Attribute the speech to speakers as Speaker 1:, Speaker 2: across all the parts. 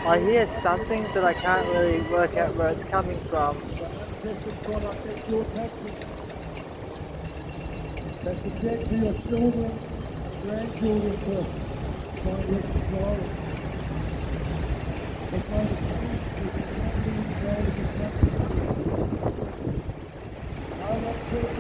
Speaker 1: I hear something, but I can't really work out where it's coming from.
Speaker 2: Protect the product that you're taxing. That's the debt to your children, grandchildren to try and get control. That's why the police is not being controlled as a taxi. I'm not sure.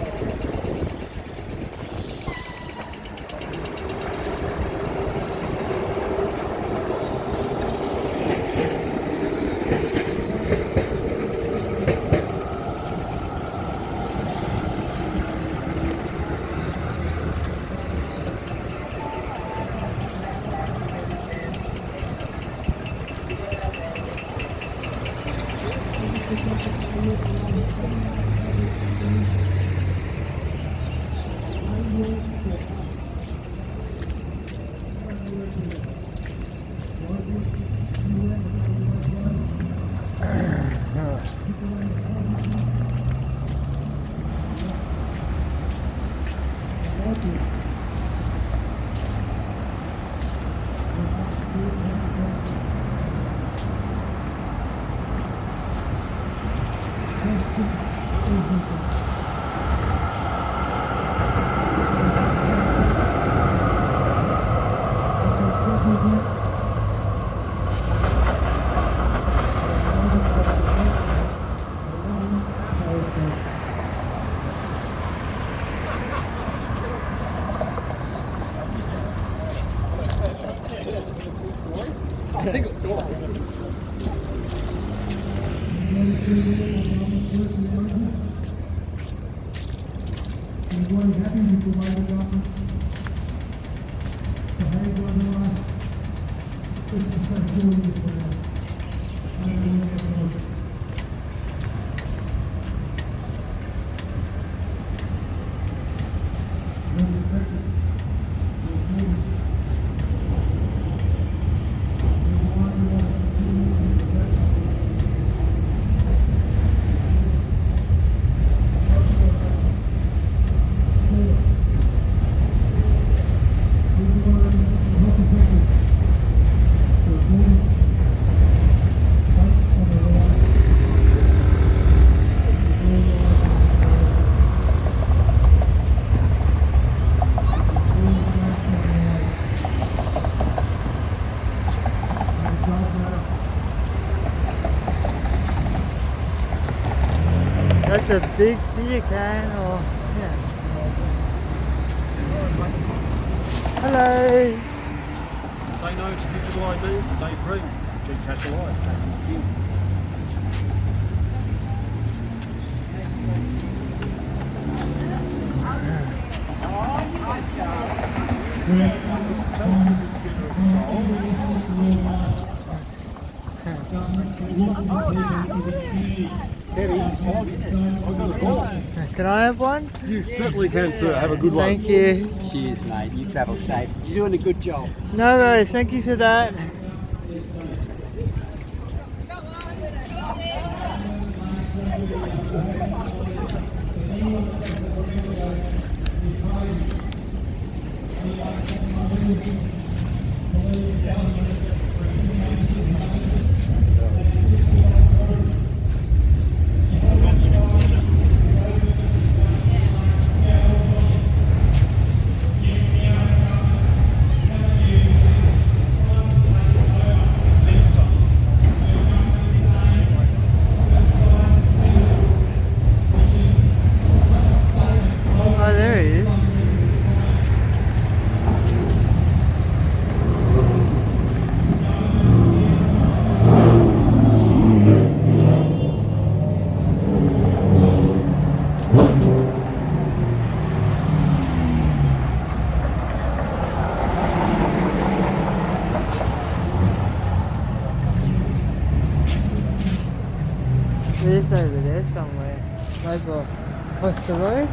Speaker 3: Single story.
Speaker 2: Everyone happy we provided documents to how you go on this is such doing it for them.
Speaker 1: That's a big beer can, or yeah. Hello.
Speaker 3: Say no to digital ID and stay free. Keep cash alive.
Speaker 1: Can I have one?
Speaker 3: You certainly can, sir. Have a good one.
Speaker 1: Thank you.
Speaker 4: Cheers, mate. You travel safe. You're doing a good job.
Speaker 1: No worries, thank you for that. Oh, there he is. It is over there somewhere. Might as well cross the road.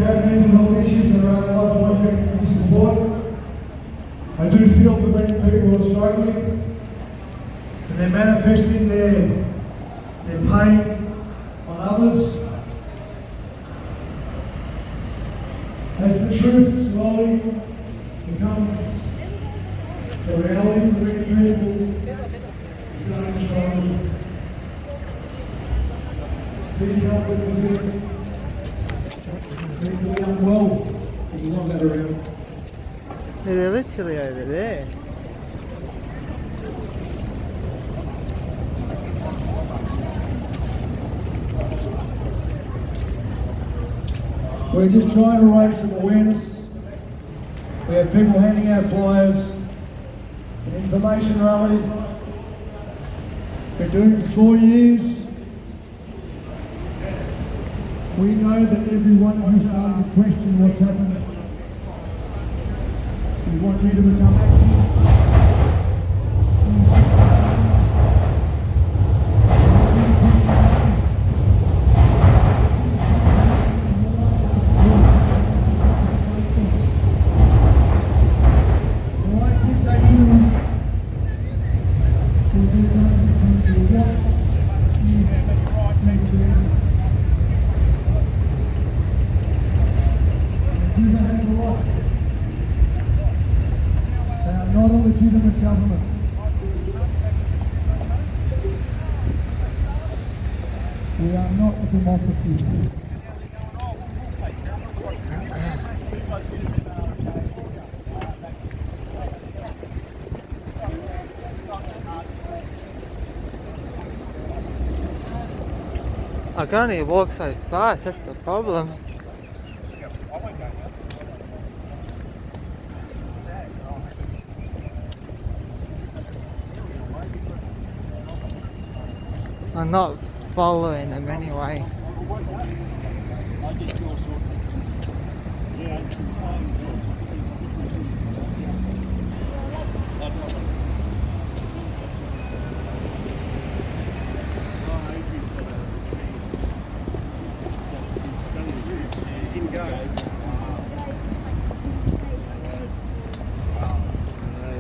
Speaker 2: have mental health issues and are otherwise not technically supported. I do feel for many people who are struggling, and they're manifesting their pain on others. As the truth slowly becomes the reality for many people, starting to struggle. Seeking help with the feeling. Mentally unwell, and you want that around.
Speaker 1: They're literally over there.
Speaker 2: We're just trying to raise some awareness. We have people handing out flyers. It's an information rally. Been doing it for 4 years. We know that everyone who's starting to question what's happened. We want you to become active. Not a legitimate government. We are not a democracy.
Speaker 1: I can't even walk so fast, that's the problem. I'm not following them anyway.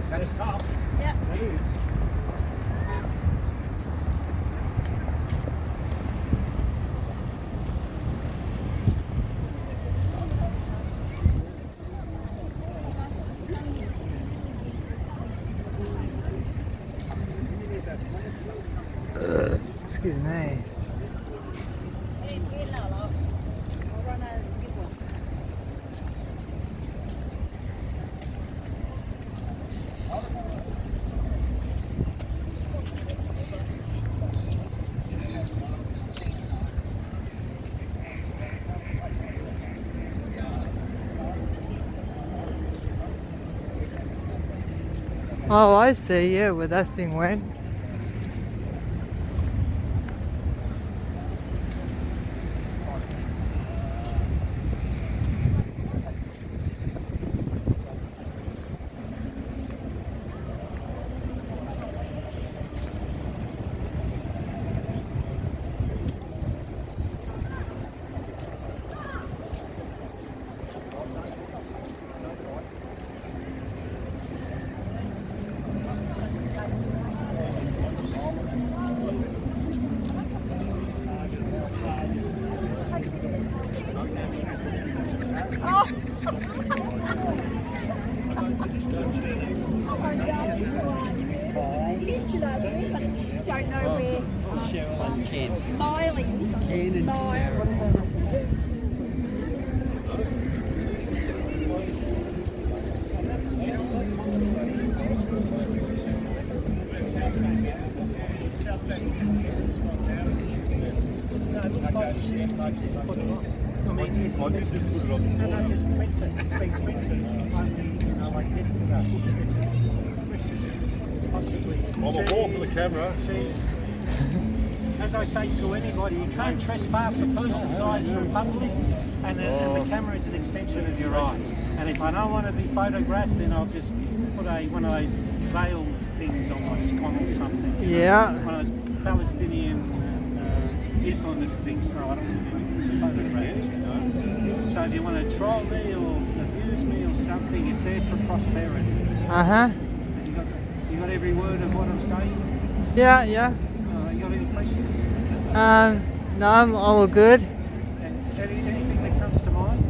Speaker 3: That's tough.
Speaker 5: Yep.
Speaker 1: Excuse me. Oh, I see, yeah, where that thing went.
Speaker 5: Don't know where.
Speaker 4: Cheryl and Ken.
Speaker 5: Smiley.
Speaker 4: Ken and Cheryl.
Speaker 3: I did just put it on the board.
Speaker 6: And I just print it. It's been printed only, you know, like yesterday. Possibly.
Speaker 3: I'm a ball for the camera.
Speaker 6: As I say to anybody, you can't trespass a person's eyes from public, and the camera is an extension of your eyes. And if I don't want to be photographed, then I'll just put one of those veil things on my scon or something.
Speaker 1: Yeah.
Speaker 6: One of those Palestinian Islamist things, so I don't want to be photographed. So if you want to troll me or abuse me or something, it's there for prosperity.
Speaker 1: Uh-huh.
Speaker 6: You got every word of what I'm saying?
Speaker 1: Yeah, yeah.
Speaker 6: You got any questions?
Speaker 1: No, I'm all good.
Speaker 6: Anything that comes to mind?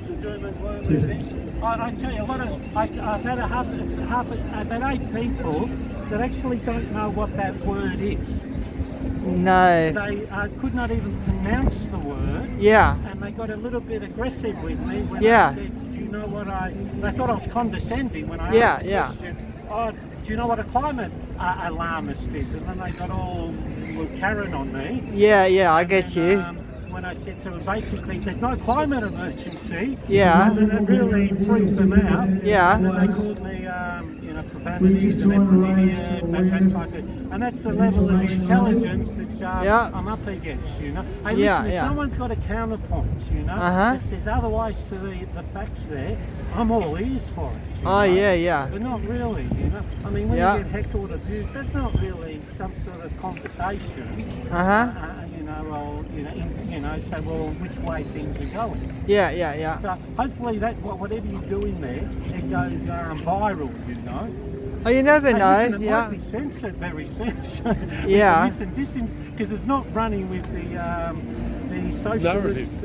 Speaker 6: The doom and gloom of this? I tell you, I've had about 8 people that actually don't know what that word is.
Speaker 1: No.
Speaker 6: They could not even pronounce the word.
Speaker 1: Yeah.
Speaker 6: And they got a little bit aggressive with me when
Speaker 1: Yeah.
Speaker 6: I said, do you know what they thought I was condescending when I
Speaker 1: Yeah,
Speaker 6: asked the
Speaker 1: yeah.
Speaker 6: question, oh, do you know what a climate alarmist is? And then they got all Karen on me.
Speaker 1: Yeah, yeah, I get
Speaker 6: And,
Speaker 1: you.
Speaker 6: when I said to them, basically, there's no climate emergency.
Speaker 1: Yeah.
Speaker 6: And it really freaked them out.
Speaker 1: Yeah.
Speaker 6: And then they called me, profanities and F an idiot, that type of. And that's the level of intelligence that
Speaker 1: Yeah.
Speaker 6: I'm up against, you know. Hey,
Speaker 1: Yeah,
Speaker 6: listen, if
Speaker 1: yeah.
Speaker 6: someone's got a counterpoint, you know, that says otherwise to the facts there, I'm all ears for it. You
Speaker 1: Oh,
Speaker 6: know?
Speaker 1: yeah, yeah.
Speaker 6: But not really, you know. I mean, when
Speaker 1: Yeah.
Speaker 6: you get heckled, abused, that's not really some sort of conversation.
Speaker 1: Uh-huh.
Speaker 6: Say, well, which way things are going.
Speaker 1: Yeah, yeah, yeah.
Speaker 6: So hopefully that whatever you're doing there, it goes viral, you know.
Speaker 1: Oh, you never
Speaker 6: Hey,
Speaker 1: know.
Speaker 6: listen, it
Speaker 1: Yeah.
Speaker 6: might be censored, very censored.
Speaker 1: Yeah.
Speaker 6: Listen, because it's not running with the socialist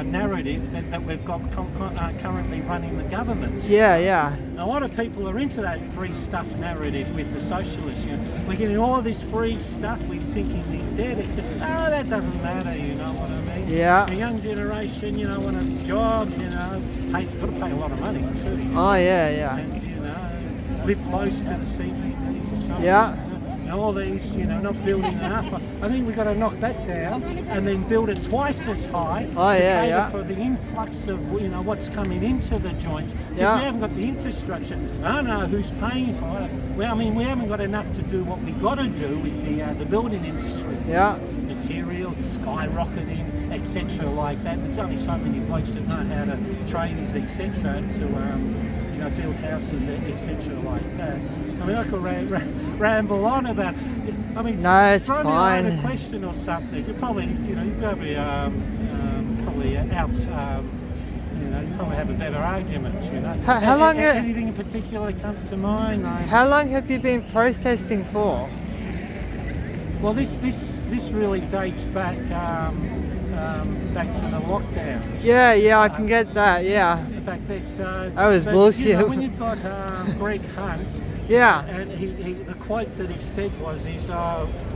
Speaker 6: narrative that we've got currently running the government.
Speaker 1: Yeah, yeah.
Speaker 6: A lot of people are into that free stuff narrative with the socialists. You know, we're getting all this free stuff, we're sinking in debt, except, that doesn't matter, you know what I mean?
Speaker 1: Yeah.
Speaker 6: The young generation, you know, want a job, you know, got to pay a lot of money too. You know,
Speaker 1: Oh, yeah, yeah.
Speaker 6: and, you know, live close to the CBD or something.
Speaker 1: Yeah.
Speaker 6: And all these, you know, not building enough. I think we've got to knock that down and then build it twice as high
Speaker 1: Oh,
Speaker 6: to
Speaker 1: yeah,
Speaker 6: cater
Speaker 1: yeah.
Speaker 6: for the influx of, you know, what's coming into the joint. Because
Speaker 1: Yeah.
Speaker 6: we haven't got the infrastructure. I don't know who's paying for it. Well, I mean, we haven't got enough to do what we've got to do with the building industry.
Speaker 1: Yeah.
Speaker 6: Materials skyrocketing, etc. like that. There's only so many blokes that know how to trades, etc. to build houses, etc. like that. I mean, I could ramble on about it. I mean,
Speaker 1: No, it's
Speaker 6: throw me out a
Speaker 1: fine.
Speaker 6: question or something. You probably, you'd probably out. You probably have a better argument. You know.
Speaker 1: How long?
Speaker 6: Anything in particular that comes to mind?
Speaker 1: How long have you been protesting for?
Speaker 6: Well, this really dates back to the lockdowns.
Speaker 1: Yeah, yeah, I can get that. Yeah.
Speaker 6: Back there, so
Speaker 1: That was
Speaker 6: but,
Speaker 1: bullshit.
Speaker 6: You know, when you've got Greg Hunt,
Speaker 1: Yeah.
Speaker 6: and the quote that he said was,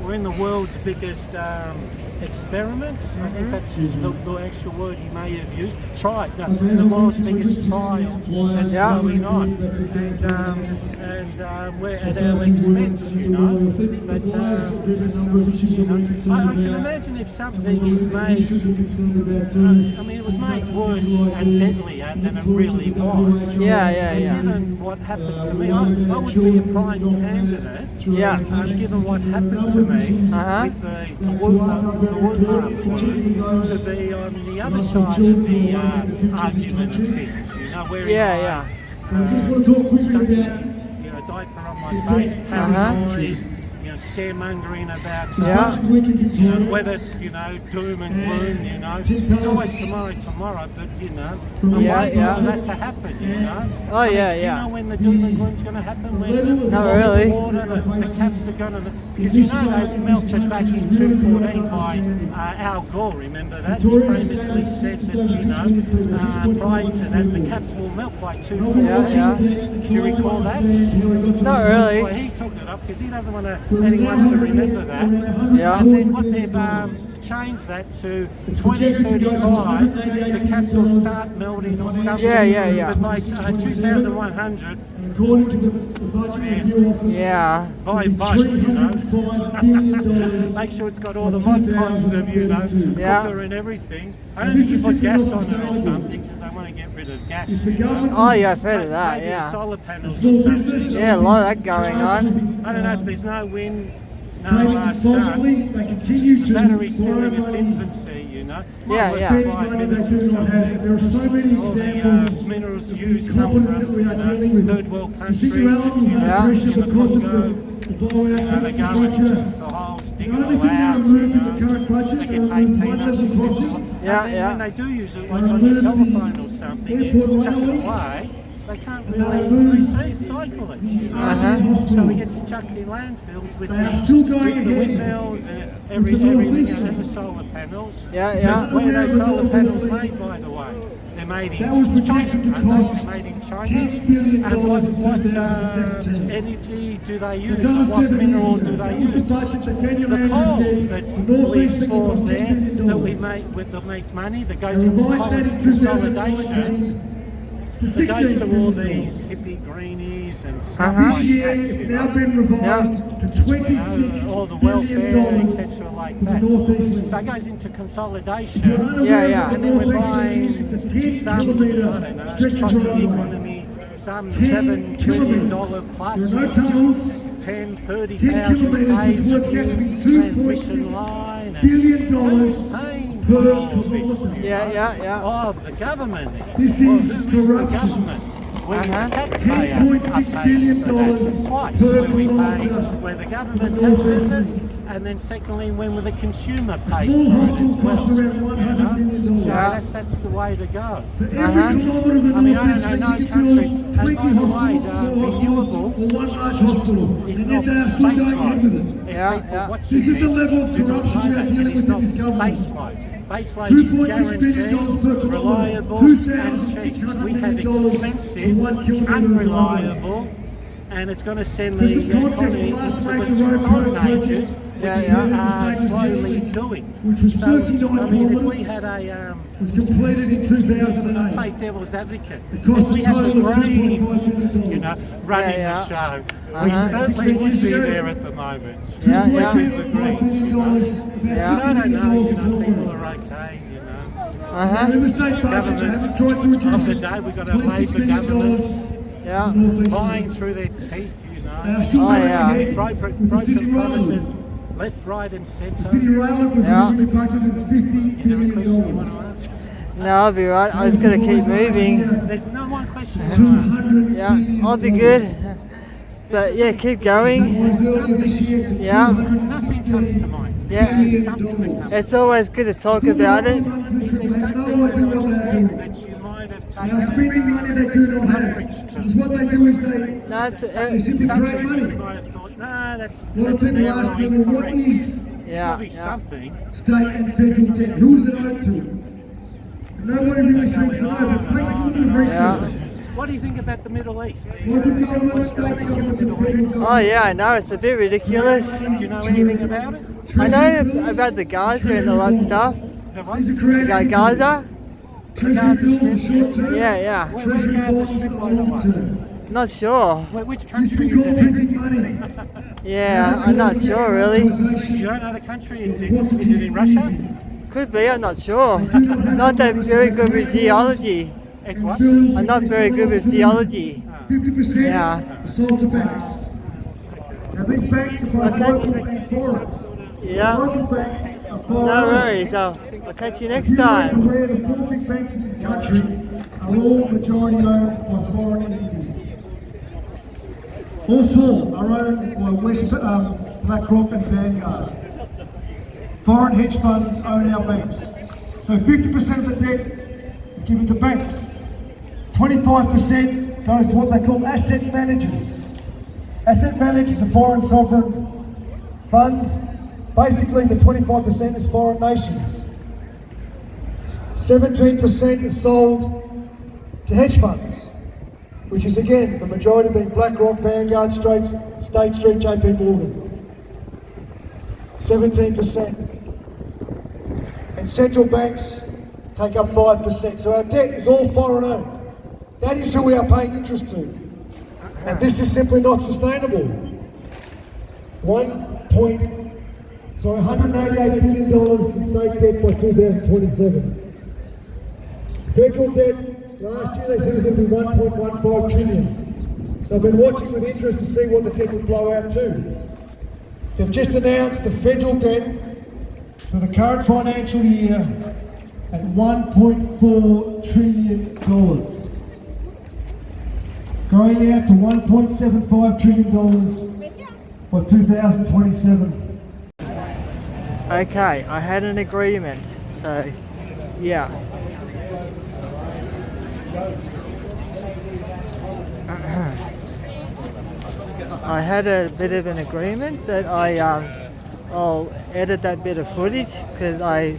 Speaker 6: "We're in the world's biggest experiment." I think that's the actual word he may have used. The world's biggest trial that's
Speaker 1: Yeah.
Speaker 6: going on, and we're at our expense, you know. But I can imagine if something is made. I mean, it was made worse and deadlier than it really was.
Speaker 1: Yeah, yeah,
Speaker 6: And
Speaker 1: yeah.
Speaker 6: given what happened to me, I would be a prime candidate.
Speaker 1: Yeah.
Speaker 6: Given what happened to me
Speaker 1: Uh-huh.
Speaker 6: with the Woodmark flu, to be on the other side of the argument of things, you know, wearing
Speaker 1: Yeah,
Speaker 6: diaper on my face, paranoid, scaremongering about
Speaker 1: Yeah.
Speaker 6: whether it's, doom and gloom, It's always tomorrow, but, I'm
Speaker 1: Yeah,
Speaker 6: waiting
Speaker 1: yeah.
Speaker 6: for that to happen,
Speaker 1: Oh,
Speaker 6: I mean,
Speaker 1: yeah,
Speaker 6: do you
Speaker 1: yeah.
Speaker 6: know when the doom and gloom's going to happen? When
Speaker 1: Not
Speaker 6: all this
Speaker 1: really.
Speaker 6: water, the caps are going to... Because they melted back in 214 by Al Gore, remember that? He famously said that, prior to that, the caps will melt by 214.
Speaker 1: Yeah,
Speaker 6: Do you recall that?
Speaker 1: Not really.
Speaker 6: Well, he took it off because he doesn't want anyone to remember that.
Speaker 1: Yeah.
Speaker 6: And then what they've changed that to 2035, the caps will start melting or something.
Speaker 1: Yeah, yeah, yeah.
Speaker 6: But by 2100,
Speaker 2: According to the budget review office,
Speaker 1: Yeah.
Speaker 6: by boat,
Speaker 2: $305 billion.
Speaker 6: Make sure it's got all the mod cons of,
Speaker 1: Yeah.
Speaker 6: cooker and everything. I don't think you put gas on it or something because they want to get rid of gas.
Speaker 2: The government
Speaker 1: Oh, yeah, I've heard of that.
Speaker 6: Maybe
Speaker 1: Yeah.
Speaker 6: solar panels or
Speaker 2: small
Speaker 6: something.
Speaker 2: business.
Speaker 1: Yeah, a lot of that going on.
Speaker 6: I don't know if there's no wind,
Speaker 2: Trading
Speaker 6: no sun.
Speaker 2: insolvently, they continue to
Speaker 6: Battery's still
Speaker 2: borrow
Speaker 6: in its
Speaker 2: money,
Speaker 6: infancy,
Speaker 1: Yeah,
Speaker 6: Might
Speaker 1: yeah.
Speaker 6: work
Speaker 2: spending
Speaker 6: 5
Speaker 2: money
Speaker 6: minutes
Speaker 2: they
Speaker 6: or
Speaker 2: do not have.
Speaker 6: something.
Speaker 2: There are so many
Speaker 6: All the
Speaker 2: examples
Speaker 6: minerals
Speaker 2: of
Speaker 6: used come
Speaker 2: incompetence that we are
Speaker 6: from
Speaker 2: dealing with.
Speaker 6: third world countries.
Speaker 2: The Singular Islands
Speaker 1: Yeah.
Speaker 2: under pressure
Speaker 6: in the
Speaker 2: because of
Speaker 6: Congo.
Speaker 2: the blowout
Speaker 6: They're going
Speaker 2: infrastructure.
Speaker 6: for holes,
Speaker 2: And
Speaker 6: digging it
Speaker 2: only
Speaker 6: all
Speaker 2: thing they
Speaker 6: out.
Speaker 2: removed in
Speaker 6: you
Speaker 2: the
Speaker 6: know.
Speaker 2: current budget,
Speaker 6: They
Speaker 2: they
Speaker 6: get paid
Speaker 2: removed one
Speaker 6: peanuts,
Speaker 2: level
Speaker 6: etc.
Speaker 2: crossing.
Speaker 1: Yeah,
Speaker 6: And then
Speaker 1: yeah.
Speaker 6: when they do use it,
Speaker 2: They
Speaker 6: like on your
Speaker 2: removed
Speaker 6: telephone
Speaker 2: the
Speaker 6: or something,
Speaker 2: airport
Speaker 6: you chuck
Speaker 2: railway.
Speaker 6: it away, they can't
Speaker 2: And they
Speaker 6: really
Speaker 2: removed
Speaker 6: recycle it. You know?
Speaker 2: Hospital.
Speaker 6: So it gets chucked in landfills with,
Speaker 2: They are still going
Speaker 6: with the
Speaker 2: ahead
Speaker 6: windmills and
Speaker 2: the
Speaker 6: everything
Speaker 2: northeastern.
Speaker 6: and the solar panels.
Speaker 1: Yeah, yeah.
Speaker 6: Where are those solar
Speaker 2: North
Speaker 6: panels
Speaker 2: East.
Speaker 6: made, by the way? They're made in
Speaker 2: That was projected to
Speaker 6: China.
Speaker 2: cost
Speaker 6: They're made in China.
Speaker 2: $10 billion
Speaker 6: And what
Speaker 2: in 2017.
Speaker 6: energy do they use?
Speaker 2: It's over
Speaker 6: What
Speaker 2: 7 years
Speaker 6: mineral
Speaker 2: ago.
Speaker 6: do they
Speaker 2: That was the
Speaker 6: use?
Speaker 2: budget that Daniel
Speaker 6: The
Speaker 2: Andrews
Speaker 6: coal
Speaker 2: said
Speaker 6: that's
Speaker 2: the North
Speaker 6: we
Speaker 2: East thing
Speaker 6: export
Speaker 2: cost $10
Speaker 6: there
Speaker 2: billion.
Speaker 6: that we make with the make money that
Speaker 2: They
Speaker 6: goes into
Speaker 2: revised that in
Speaker 6: consolidation.
Speaker 2: 2019 to
Speaker 6: It goes
Speaker 2: $16
Speaker 6: to all
Speaker 2: billion.
Speaker 6: these hippie greenies and stuff
Speaker 1: Uh-huh.
Speaker 2: This
Speaker 6: like
Speaker 2: year,
Speaker 6: that.
Speaker 2: it's
Speaker 6: you
Speaker 2: now
Speaker 6: know.
Speaker 2: been revised to $26
Speaker 6: All the
Speaker 2: billion
Speaker 6: welfare, etc. like
Speaker 2: for the
Speaker 6: that.
Speaker 2: Northeast link.
Speaker 6: So it goes into
Speaker 2: If you're
Speaker 6: consolidation.
Speaker 2: unaware
Speaker 1: Yeah, yeah.
Speaker 2: of
Speaker 6: And
Speaker 2: the
Speaker 6: then we're
Speaker 2: Northeast
Speaker 6: buying
Speaker 2: link, it's a 10
Speaker 6: some, I don't
Speaker 2: kilometre
Speaker 6: know,
Speaker 2: stretch
Speaker 6: cost
Speaker 2: of
Speaker 6: the
Speaker 2: roadway.
Speaker 6: economy some
Speaker 2: 10
Speaker 6: $7 trillion
Speaker 2: kilometres.
Speaker 6: plus.
Speaker 2: There are no tunnels.
Speaker 6: 10,
Speaker 2: 10
Speaker 6: 30,000
Speaker 2: kilometres,
Speaker 6: paved
Speaker 2: which works out to be
Speaker 6: transmission line.
Speaker 2: $2.6 billion
Speaker 6: Who's paying
Speaker 2: per
Speaker 6: for all this?
Speaker 2: kilometre.
Speaker 1: Yeah, yeah, yeah.
Speaker 6: Oh, the government.
Speaker 2: This
Speaker 6: Well,
Speaker 2: is
Speaker 6: who is the
Speaker 2: corruption.
Speaker 6: government? We,
Speaker 1: Uh-huh.
Speaker 6: the taxpayer,
Speaker 2: $10.6
Speaker 6: are paying
Speaker 2: billion
Speaker 6: for that twice.
Speaker 2: per
Speaker 6: When we pay,
Speaker 2: kilometre
Speaker 6: where the
Speaker 2: for
Speaker 6: government
Speaker 2: the North
Speaker 6: taxes
Speaker 2: East
Speaker 6: it,
Speaker 2: link.
Speaker 6: and then secondly, when the consumer
Speaker 2: A
Speaker 6: pays
Speaker 2: small
Speaker 6: for it
Speaker 2: hospital
Speaker 6: as well.
Speaker 2: costs around $100 million.
Speaker 6: So
Speaker 1: Yeah.
Speaker 6: that's the way to go.
Speaker 2: For every
Speaker 1: Uh-huh.
Speaker 2: kilometre of the
Speaker 6: I mean,
Speaker 2: North
Speaker 6: I
Speaker 2: East
Speaker 6: don't
Speaker 2: link,
Speaker 6: know
Speaker 2: you
Speaker 6: no
Speaker 2: can
Speaker 6: country.
Speaker 2: build
Speaker 6: And
Speaker 2: 20
Speaker 6: by the way,
Speaker 2: hospitals,
Speaker 6: the
Speaker 2: small hospitals,
Speaker 6: renewables
Speaker 2: or one large hospital.
Speaker 6: It's
Speaker 2: And
Speaker 6: not
Speaker 2: yet they are still going
Speaker 6: baseline.
Speaker 2: ahead with it.
Speaker 6: If
Speaker 1: Yeah,
Speaker 6: people
Speaker 1: yeah.
Speaker 6: watching
Speaker 2: This is the level of
Speaker 6: do not
Speaker 2: corruption
Speaker 6: know
Speaker 2: we are
Speaker 6: that,
Speaker 2: dealing
Speaker 6: it is
Speaker 2: with in
Speaker 6: not
Speaker 2: this government.
Speaker 6: baseline. Baseline
Speaker 2: $2.6
Speaker 6: is
Speaker 2: billion
Speaker 6: guaranteed,
Speaker 2: per kilometre,
Speaker 6: reliable and cheap.
Speaker 2: $2,600
Speaker 6: We have
Speaker 2: million
Speaker 6: expensive,
Speaker 2: for 1 kilometre of
Speaker 6: unreliable, and it's going to send the
Speaker 2: This is context,
Speaker 6: economy
Speaker 2: the last
Speaker 6: into
Speaker 2: major
Speaker 6: the
Speaker 2: road
Speaker 6: stone
Speaker 2: project,
Speaker 6: ages, which
Speaker 1: Yeah,
Speaker 6: is
Speaker 1: yeah.
Speaker 6: slowly doing.
Speaker 2: which was
Speaker 6: So,
Speaker 2: 39
Speaker 6: I mean, if we
Speaker 2: kilometres.
Speaker 6: had a
Speaker 2: was completed in 2008.
Speaker 6: play devil's advocate.
Speaker 2: It cost
Speaker 6: If we
Speaker 2: a
Speaker 6: had the
Speaker 2: total of
Speaker 6: Greens,
Speaker 2: $2.5 billion.
Speaker 6: you know, running
Speaker 1: Yeah,
Speaker 6: the show,
Speaker 1: Uh-huh.
Speaker 6: we certainly would be
Speaker 2: 16 years
Speaker 6: there
Speaker 2: ago.
Speaker 6: at the moment.
Speaker 1: Yeah, yeah.
Speaker 6: With the
Speaker 2: $2.5
Speaker 6: Greens, you know.
Speaker 2: billion,
Speaker 1: Yeah.
Speaker 2: about
Speaker 6: I don't
Speaker 2: $60
Speaker 6: know,
Speaker 2: million
Speaker 6: you know,
Speaker 2: for
Speaker 6: people
Speaker 2: it.
Speaker 6: are okay, you know.
Speaker 2: Now,
Speaker 1: Uh-huh.
Speaker 2: in the state budget, they
Speaker 6: Government
Speaker 2: haven't tried to
Speaker 6: of the
Speaker 2: reduce
Speaker 6: day, we've got a
Speaker 2: $26
Speaker 6: Labor
Speaker 2: billion
Speaker 6: government
Speaker 1: Yeah.
Speaker 2: Northeast
Speaker 6: buying
Speaker 2: link.
Speaker 6: through their teeth, you
Speaker 2: They are
Speaker 6: know.
Speaker 2: still
Speaker 1: Oh,
Speaker 2: going
Speaker 1: yeah.
Speaker 2: ahead
Speaker 6: Broken
Speaker 2: with the city rail.
Speaker 6: promises, left, right and
Speaker 2: The
Speaker 6: centre.
Speaker 2: city rail was
Speaker 1: Yeah.
Speaker 2: originally budgeted $50
Speaker 6: Is there a
Speaker 2: billion.
Speaker 6: question you want to ask?
Speaker 1: No, I'll be right. I was gonna keep moving.
Speaker 6: There's no one question you want to ask.
Speaker 2: $200
Speaker 1: Yeah,
Speaker 2: billion.
Speaker 1: I'll be good. But yeah, keep going.
Speaker 2: Was earlier this year to
Speaker 1: Yeah.
Speaker 6: Nothing comes to mind.
Speaker 1: Yeah.
Speaker 6: Something that comes.
Speaker 1: It's always good to talk about it.
Speaker 6: Is there something that I've said that you might have
Speaker 2: They are
Speaker 6: taken
Speaker 2: spending money they do not have.
Speaker 6: umbrage
Speaker 2: Because
Speaker 6: to?
Speaker 2: what they do is they
Speaker 1: No, it's,
Speaker 2: simply create
Speaker 6: Something
Speaker 2: money.
Speaker 6: you might have thought, no, that's
Speaker 2: A lot of people
Speaker 6: now
Speaker 2: ask me, well, what
Speaker 6: incorrect.
Speaker 2: is
Speaker 1: yeah,
Speaker 6: There'll be
Speaker 1: yeah.
Speaker 6: something.
Speaker 2: state and federal debt? Who is it owed to? Nobody really seems to know, but it takes a little bit of research.
Speaker 1: Yeah.
Speaker 6: What do you think about the Middle East?
Speaker 2: Local governments, state governments, and federal
Speaker 1: Oh
Speaker 2: governments.
Speaker 1: yeah, I know. It's a bit ridiculous.
Speaker 6: Do you know anything about it?
Speaker 1: I know about the Gaza and all that stuff.
Speaker 6: Have I?
Speaker 2: These are
Speaker 1: The
Speaker 2: created
Speaker 1: guy Gaza?
Speaker 2: Treasury
Speaker 6: Gaza
Speaker 2: bills
Speaker 6: Strip?
Speaker 2: short term.
Speaker 1: Yeah, yeah.
Speaker 6: Where's Gaza Strip, by the
Speaker 2: long
Speaker 6: way?
Speaker 2: term.
Speaker 1: Not sure.
Speaker 6: Which
Speaker 2: Used to
Speaker 6: country
Speaker 2: be
Speaker 6: is
Speaker 2: called
Speaker 6: it in?
Speaker 2: printing money.
Speaker 1: Yeah, I'm not sure really.
Speaker 6: You don't know the country it's in? Is it in Russia?
Speaker 1: Could be. I'm not sure. Not that very good with geology.
Speaker 6: It's what?
Speaker 1: I'm not very good with geology.
Speaker 2: 50%
Speaker 1: Yeah.
Speaker 2: are sold to banks. Now these banks are both local and foreign.
Speaker 1: Yeah.
Speaker 2: Local banks are foreign.
Speaker 1: No worries. I'll catch you
Speaker 2: If
Speaker 1: next
Speaker 2: you know to
Speaker 1: time.
Speaker 2: where the four big banks in this country are all majority owned by foreign entities. All four are owned by BlackRock and Vanguard. Foreign hedge funds own our banks. So 50% of the debt is given to banks. 25% goes to what they call asset managers. Asset managers are foreign sovereign funds. Basically, the 25% is foreign nations. 17% is sold to hedge funds, which is again the majority being BlackRock, Vanguard, State Street, JP Morgan. 17%. And central banks take up 5%. So our debt is all foreign owned. That is who we are paying interest to. And this is simply not sustainable. $188 billion in state debt by 2027. Federal debt, last year they said it was going to be 1.15 trillion. So I've been watching with interest to see what the debt will blow out to. They've just announced the federal debt for the current financial year at $1.4 trillion. Growing out to $1.75 trillion by 2027.
Speaker 1: Okay, I had an agreement, so yeah. I had a bit of an agreement that I'll edit that bit of footage because I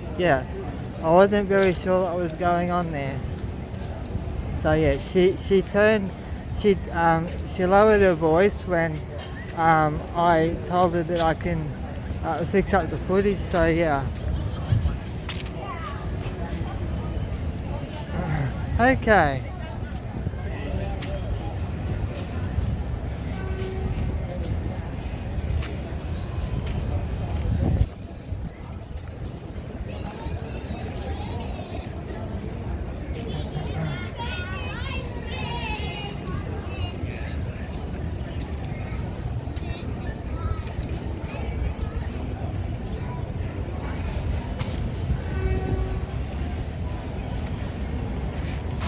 Speaker 1: wasn't very sure what was going on there. So yeah, she lowered her voice when I told her that I can fix up the footage. So yeah. Okay.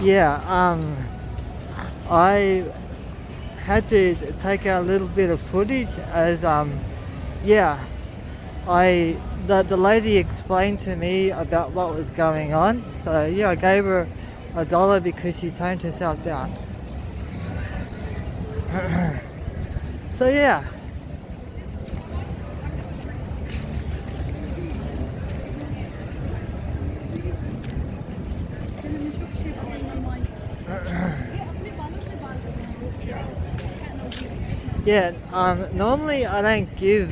Speaker 1: Yeah, I had to take out a little bit of footage as the lady explained to me about what was going on. So yeah, I gave her $1 because she toned herself down. So yeah. Yeah, normally I don't give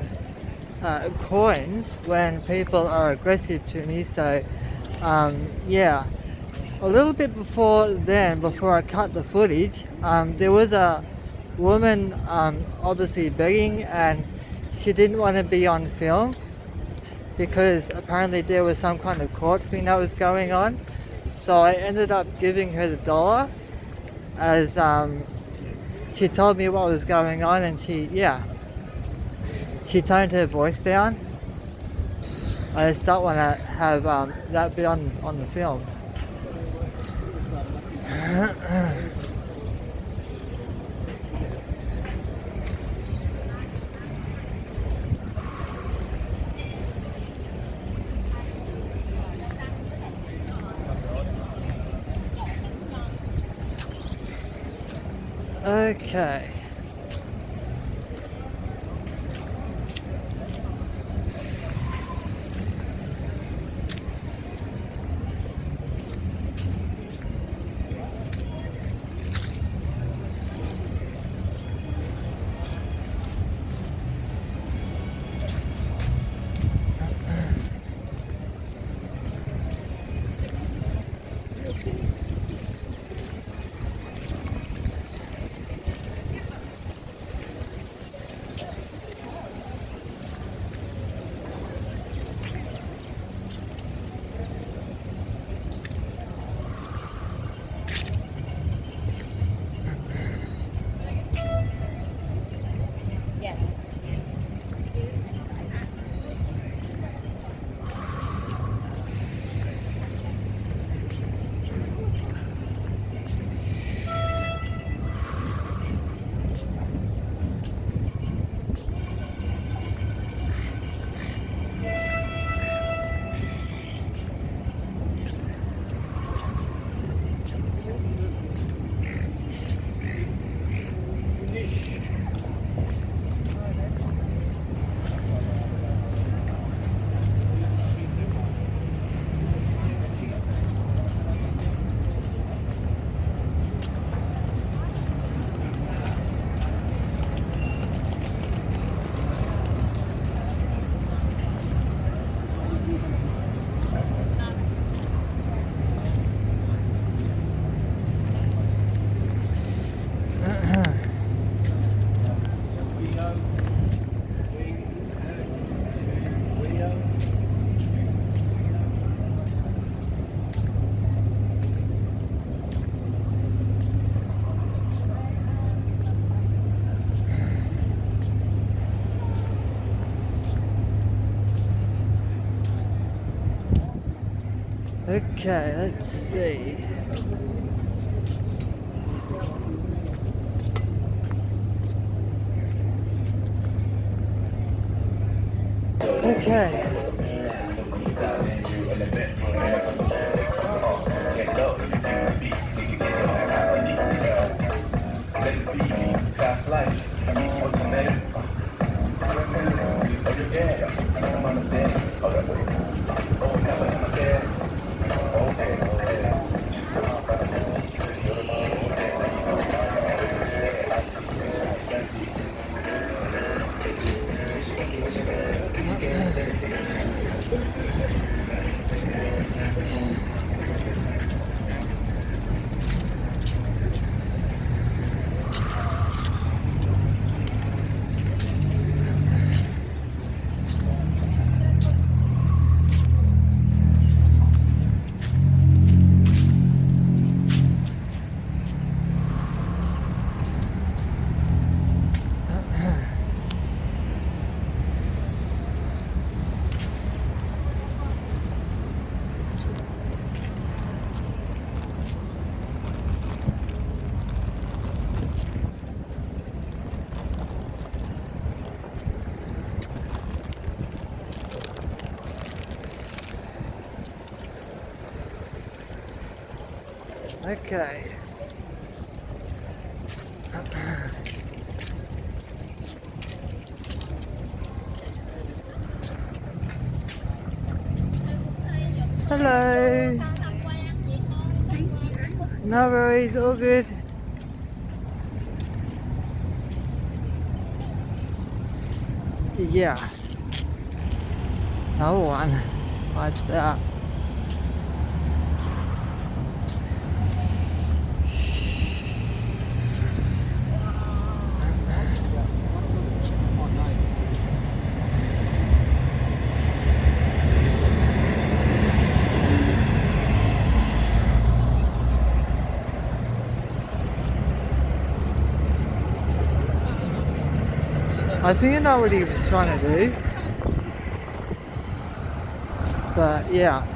Speaker 1: coins when people are aggressive to me, so yeah. A little bit before I cut the footage, there was a woman obviously begging, and she didn't want to be on film because apparently there was some kind of court thing that was going on. So I ended up giving her the $1 as she told me what was going on, and she toned her voice down. I just don't want to have that bit on the film. Okay. Okay, let's see. Okay. Okay. Hello. No worries, all good. Yeah. No one. What's that?
Speaker 4: Oh, nice.
Speaker 1: I think I know what he was trying to do. But yeah.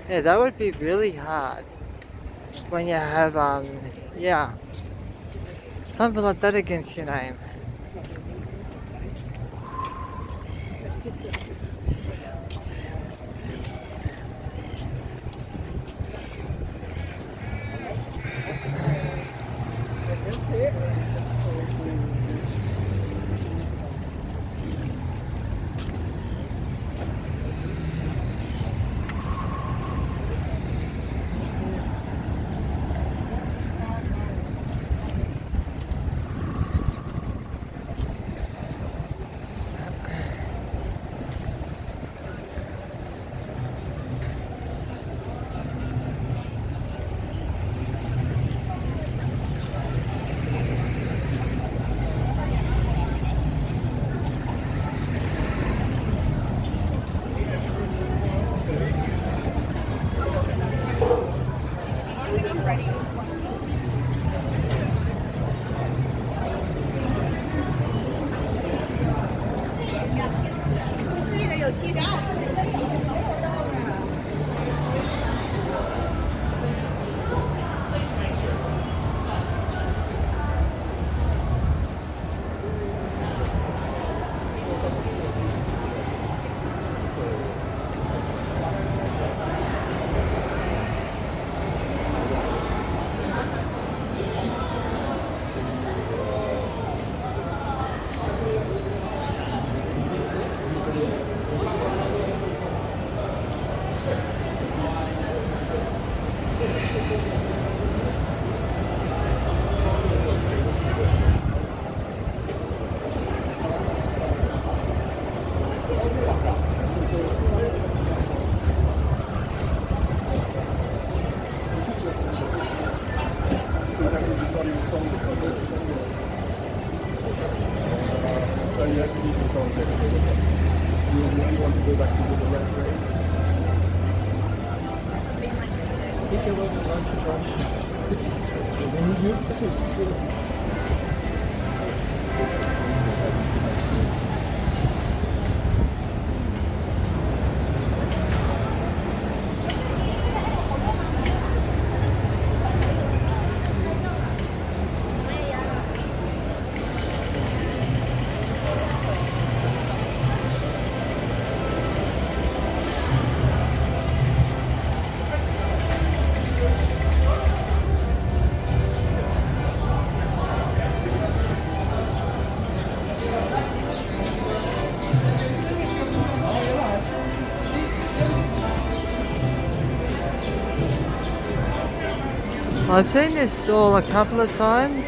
Speaker 1: Yeah, that would be really hard when you have yeah, something like that against your name. I've seen this stall a couple of times.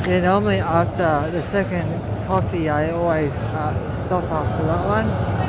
Speaker 1: Yeah, normally after the second coffee I always stop after that one.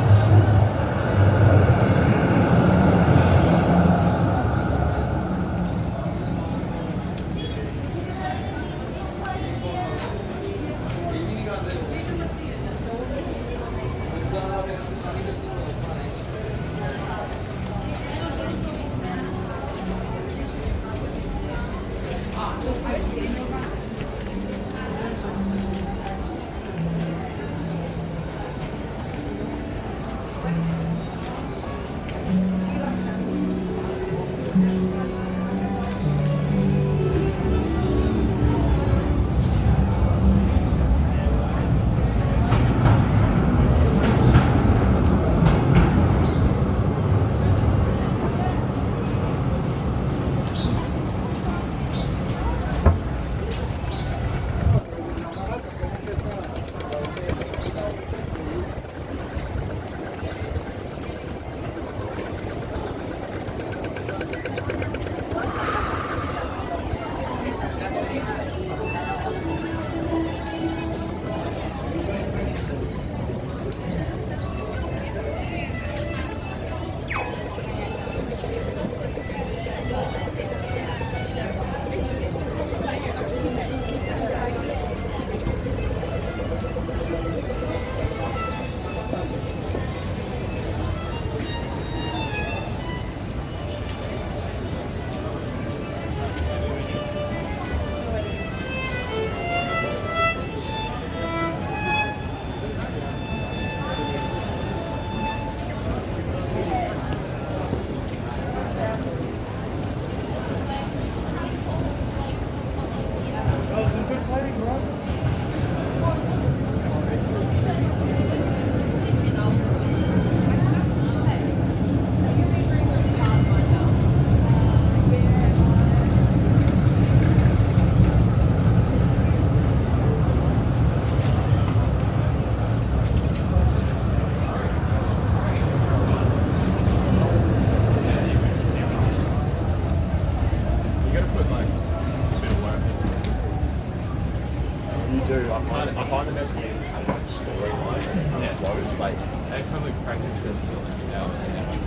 Speaker 3: I find the best way to tell like storyline and flows. Like they kind of practice it for like hours and hours.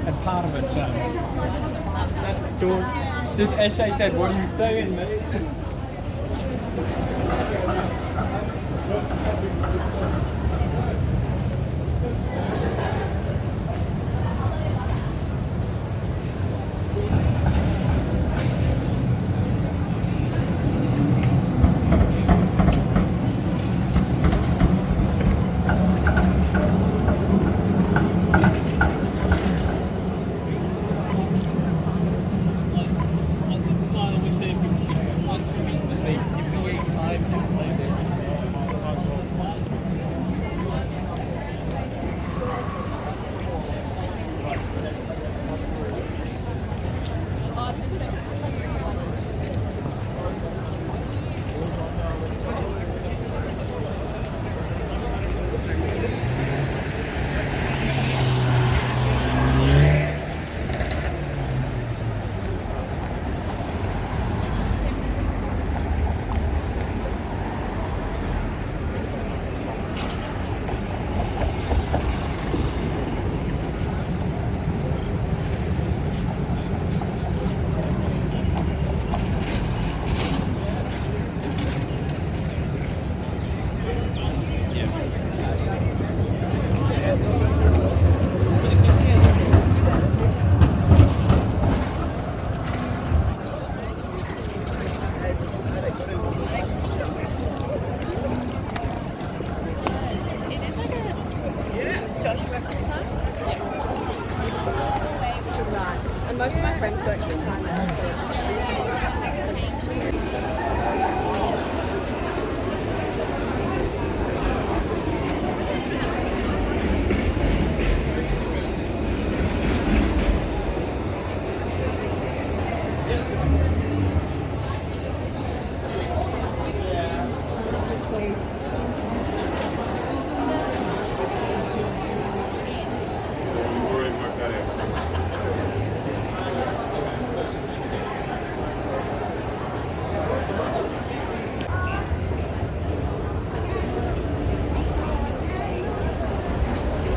Speaker 4: And part of it's this Eshe said, "What are you saying, mate?"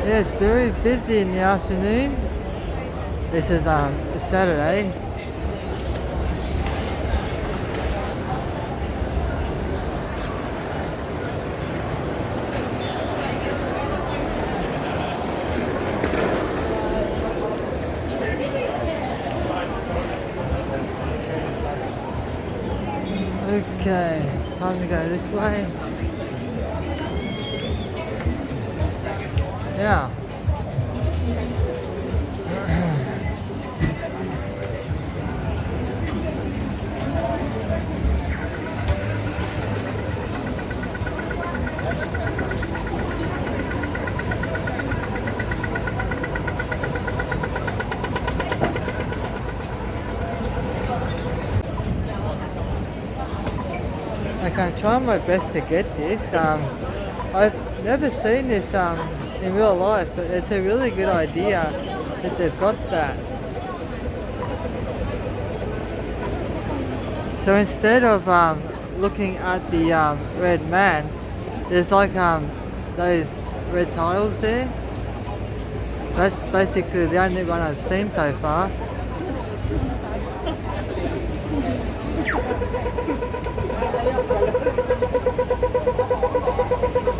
Speaker 1: Yeah, it's very busy in the afternoon. This is Saturday. Okay, time to go this way. Yeah. I'm trying my best to get this. I've never seen this in real life, but it's a really good idea that they've got that. So instead of looking at the red man, there's like those red tiles there. That's basically the only one I've seen so far.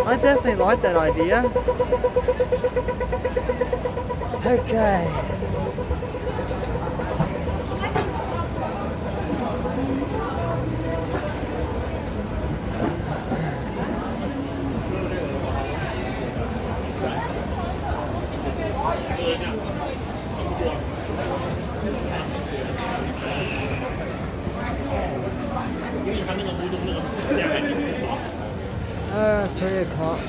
Speaker 1: I definitely like that idea. Okay. Pretty o'clock.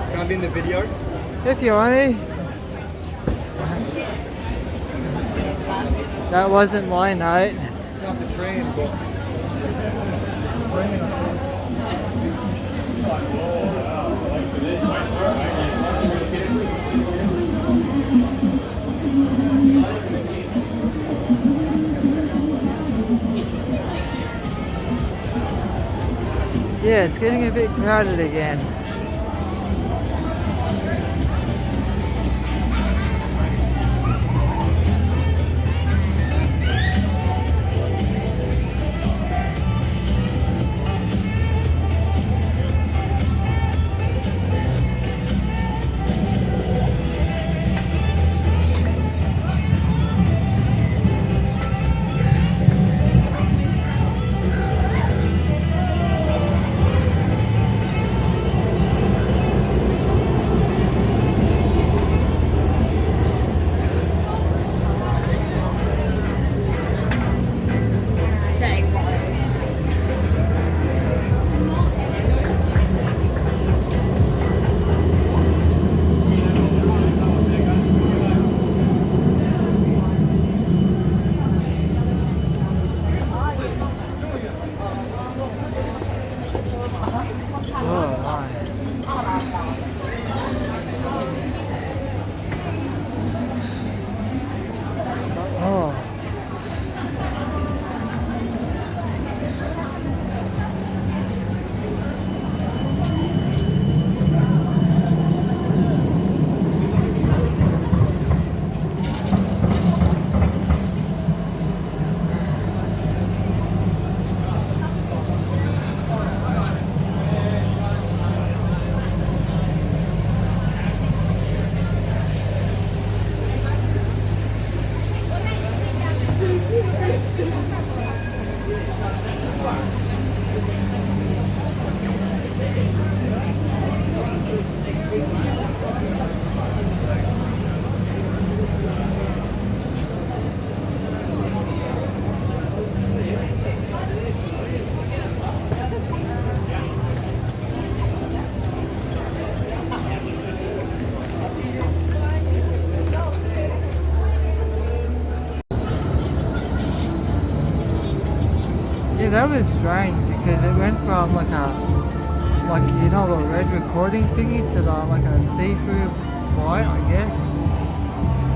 Speaker 5: Can I be in the video?
Speaker 1: If you want to. That wasn't my note.
Speaker 5: Not the train, but
Speaker 1: Yeah, it's getting a bit crowded again. Yeah, that was strange because it went from like a red recording thingy to like a see-through white, I guess.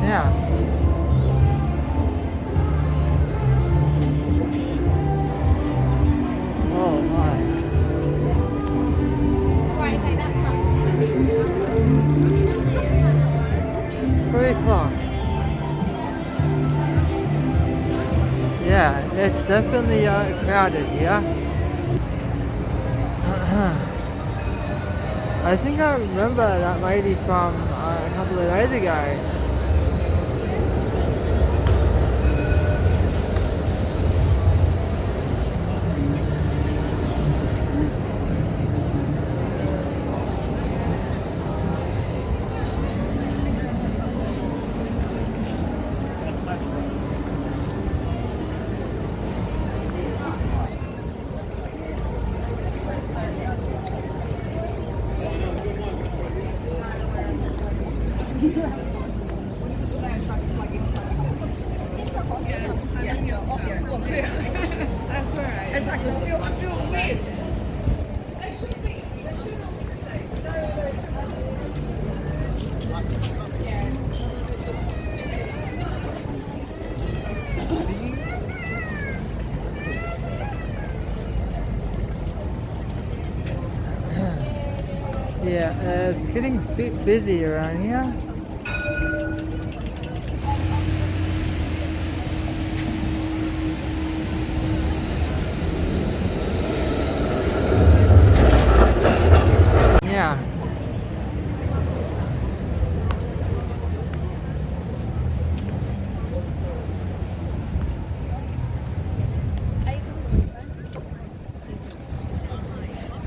Speaker 1: Yeah. Oh my.
Speaker 7: Right, okay, that's right.
Speaker 1: 3 o'clock. Yeah, it's definitely crowded here. I think I remember that lady from a couple of days ago.
Speaker 7: That's alright. I feel weird.
Speaker 1: Yeah, it's getting a bit busy around here. Yeah.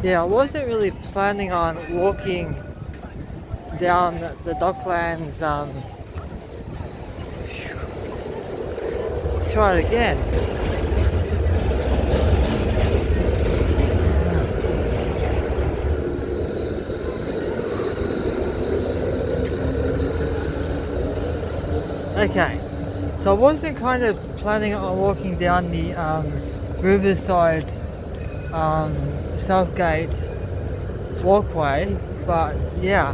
Speaker 1: Yeah, I wasn't really planning on walking down the Docklands. Try it again. Okay, so I wasn't kind of planning on walking down the Riverside Southgate walkway, but yeah,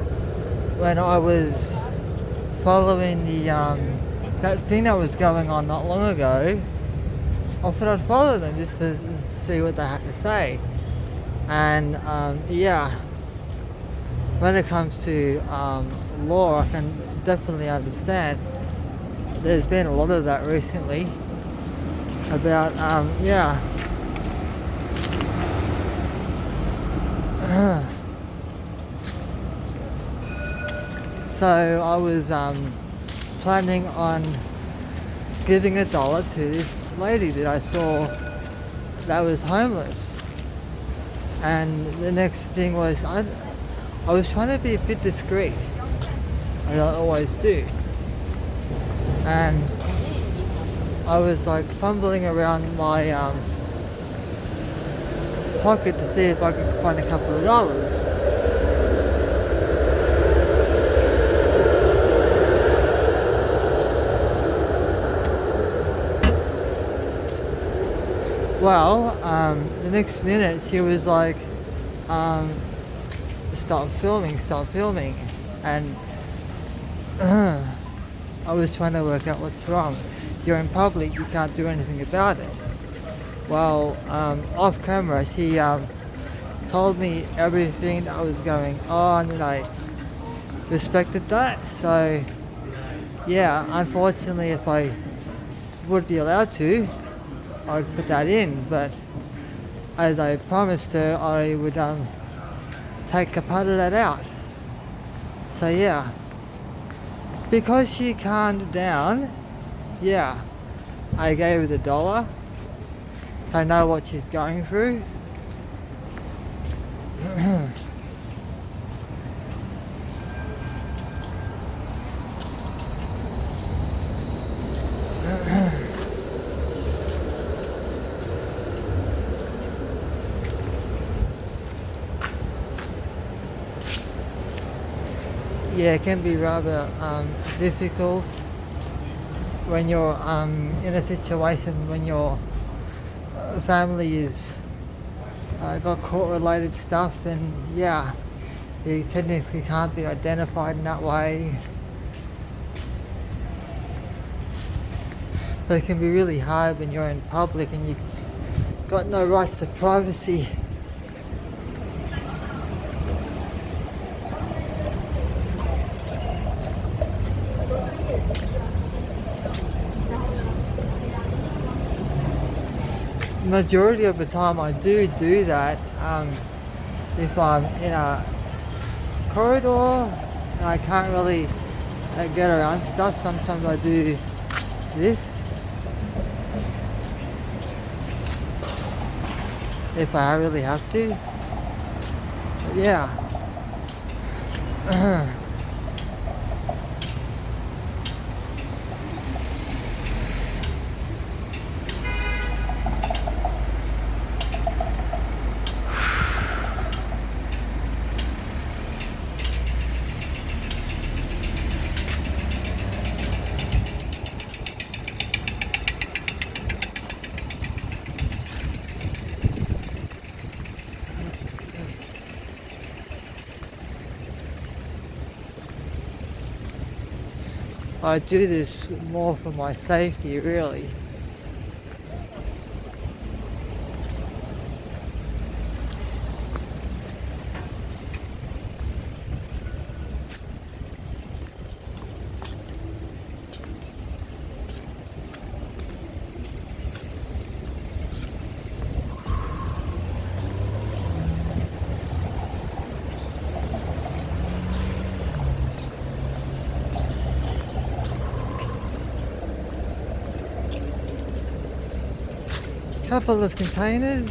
Speaker 1: when I was following the that thing that was going on not long ago, I thought I'd follow them just to see what they had to say. And yeah, when it comes to law, I can definitely understand. There's been a lot of that recently about yeah. So I was planning on giving $1 to this lady that I saw that was homeless, and the next thing was I was trying to be a bit discreet, as I always do, and I was like fumbling around my pocket to see if I could find a couple of dollars. Well, the next minute she was like, stop filming, and I was trying to work out what's wrong. You're in public, you can't do anything about it. Well, off camera, she told me everything that was going on, and I respected that. So, yeah, unfortunately, if I would be allowed to, I'd put that in. But as I promised her, I would take a part of that out. So, yeah, because she calmed down, yeah, I gave her the $1. So I know what she's going through. Yeah, it can be rather difficult when you're in a situation when you're family is got court-related stuff, then yeah, you technically can't be identified in that way. But it can be really hard when you're in public and you've got no rights to privacy. Majority of the time I do that if I'm in a corridor and I can't really get around stuff. Sometimes I do this if I really have to. But yeah. I do this more for my safety, really. Couple of containers.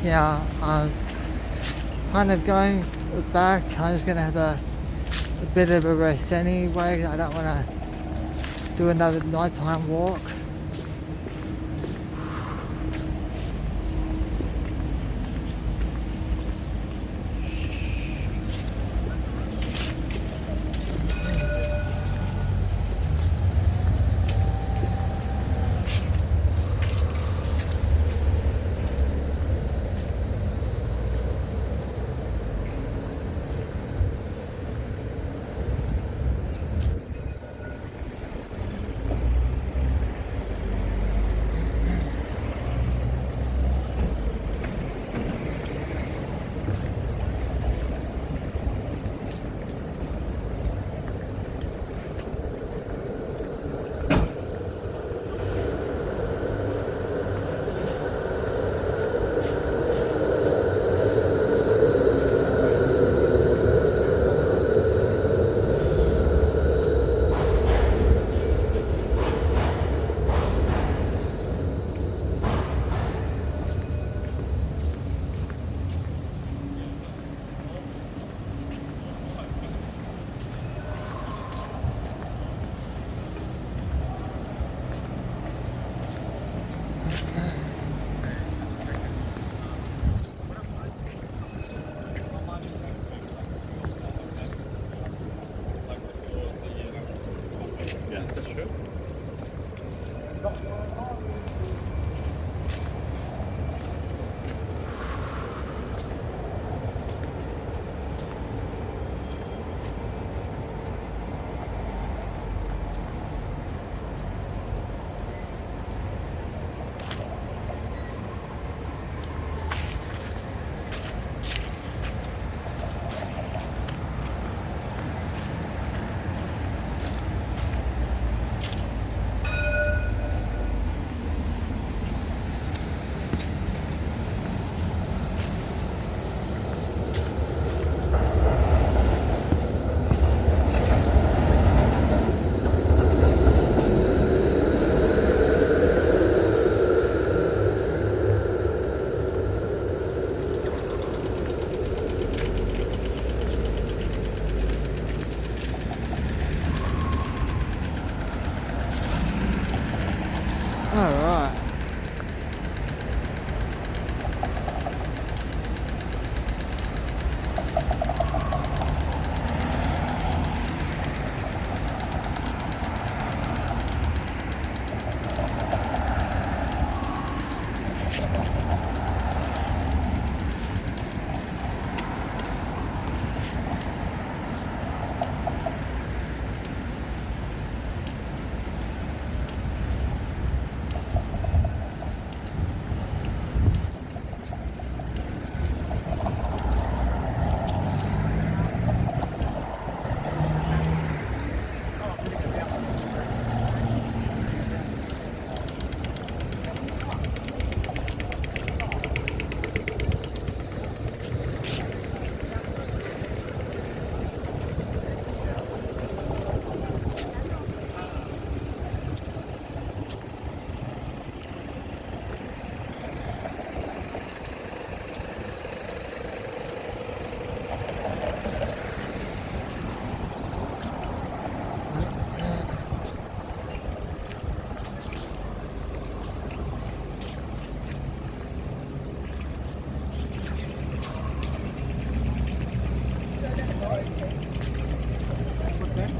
Speaker 1: Yeah, I'm kind of going back. I'm just gonna have a bit of a rest anyway. I don't want to do another nighttime walk. Alright.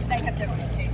Speaker 7: They have their own too.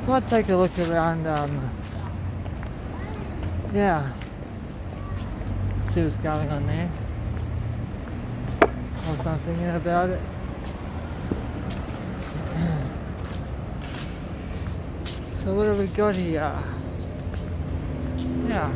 Speaker 1: Might take a look around, yeah, see what's going on there, or something about it. So what have we got here? Yeah.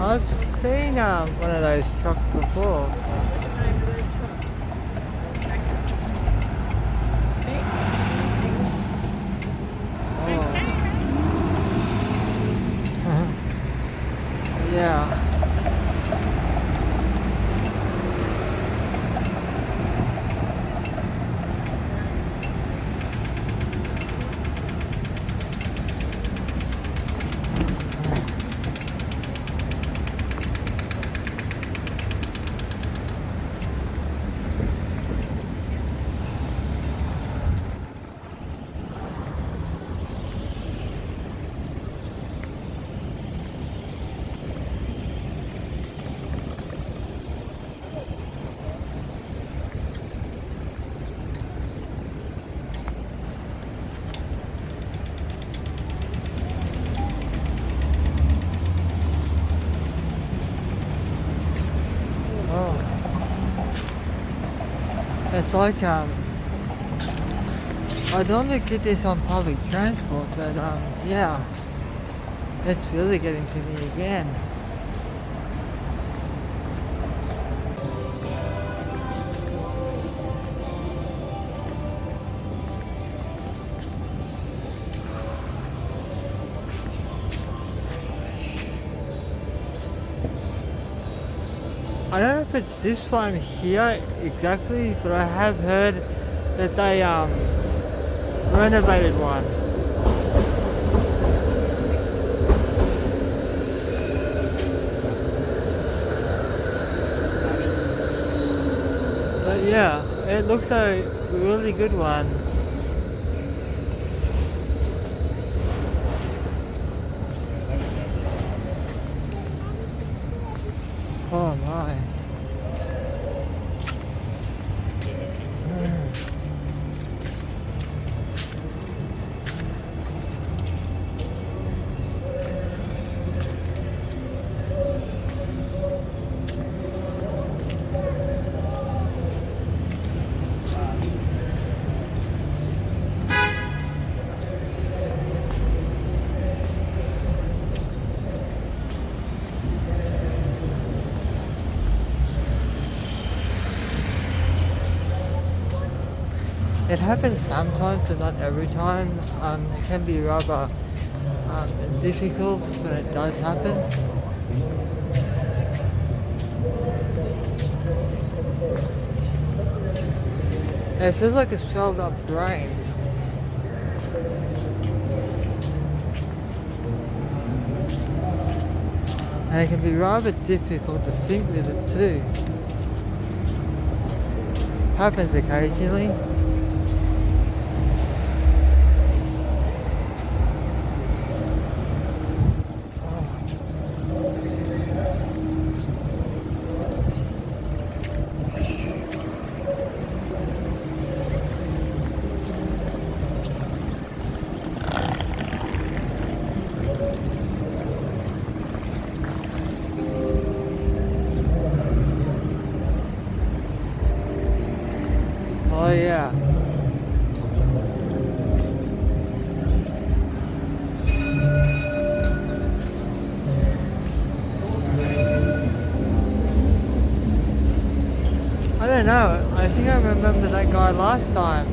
Speaker 1: I've seen one of those trucks before. Oh. It's like I normally get this on public transport, but yeah, it's really getting to me again. I don't know if it's this one here exactly, but I have heard that they renovated one. But yeah, it looks like a really good one. Oh my. It happens sometimes, but not every time. It can be rather difficult when it does happen. It feels like a swelled up brain. And it can be rather difficult to think with it too. Happens occasionally. Oh yeah. I don't know. I think I remember that guy last time.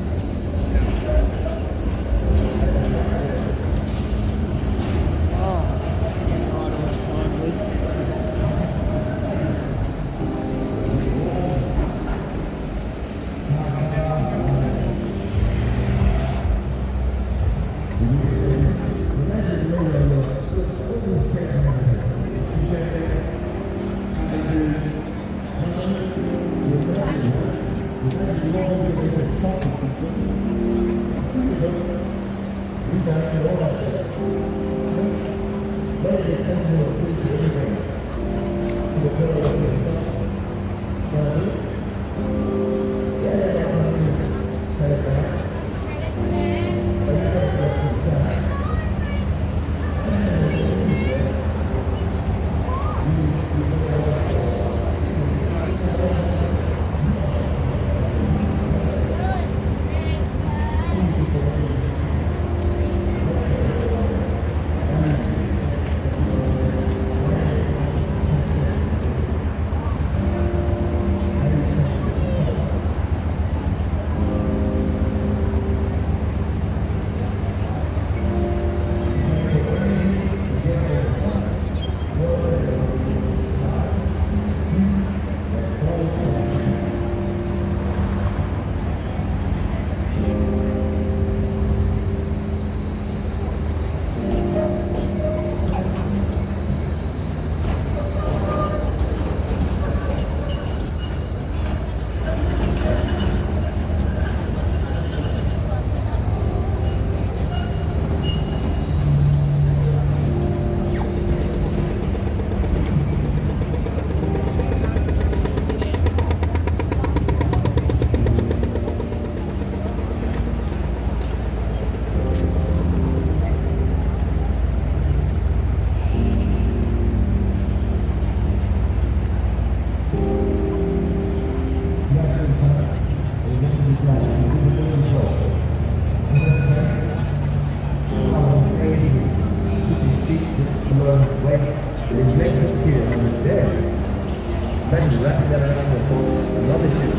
Speaker 8: reflections here and there. Then wrap that around the whole another shape.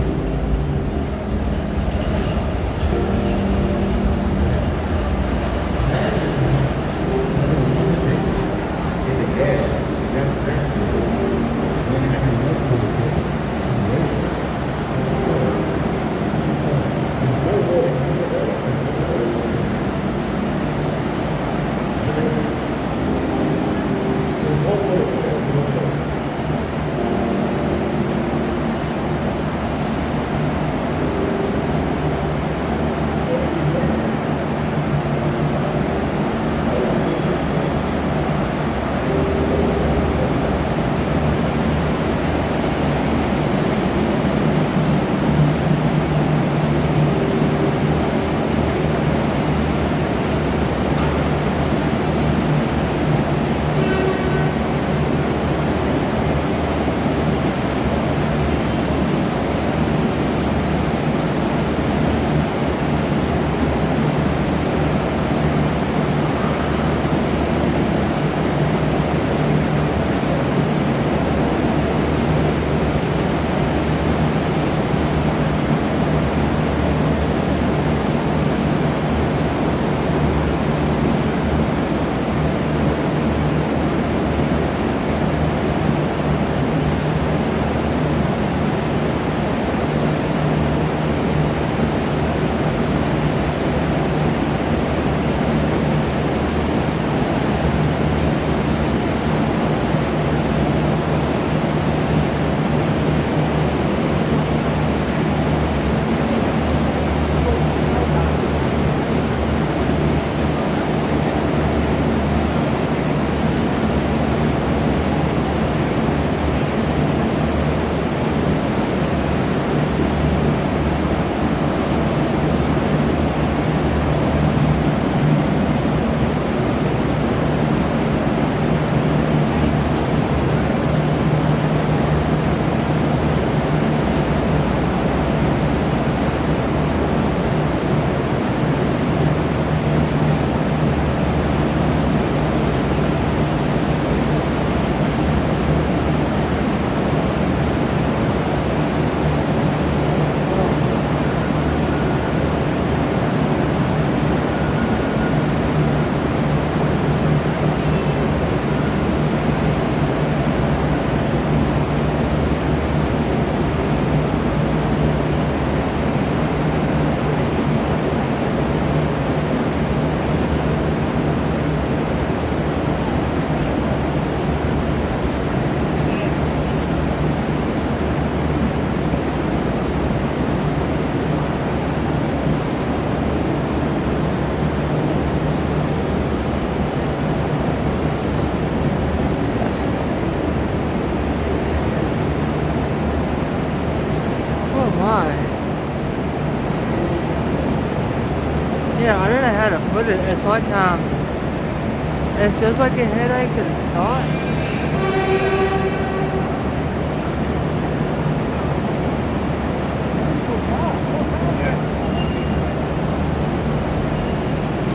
Speaker 1: Yeah, I don't know how to put it. It's like, it feels like a headache, but it's not.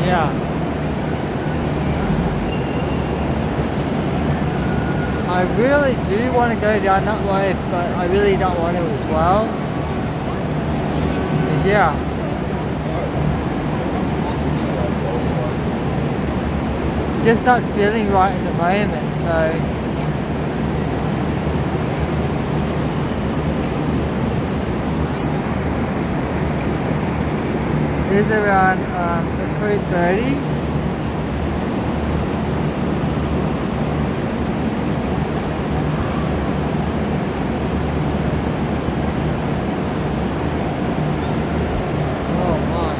Speaker 1: Yeah. I really do want to go down that way, but I really don't want to as well. Yeah. Just not feeling right at the moment, so it is around 3:30. Oh my.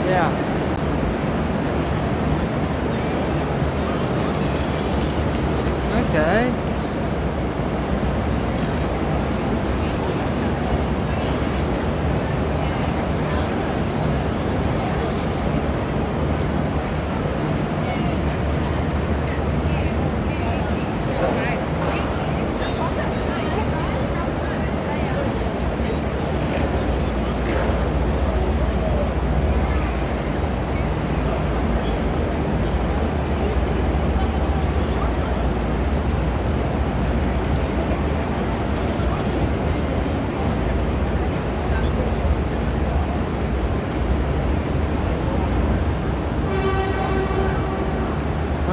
Speaker 1: Yeah. Okay.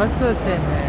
Speaker 1: That's what's in there.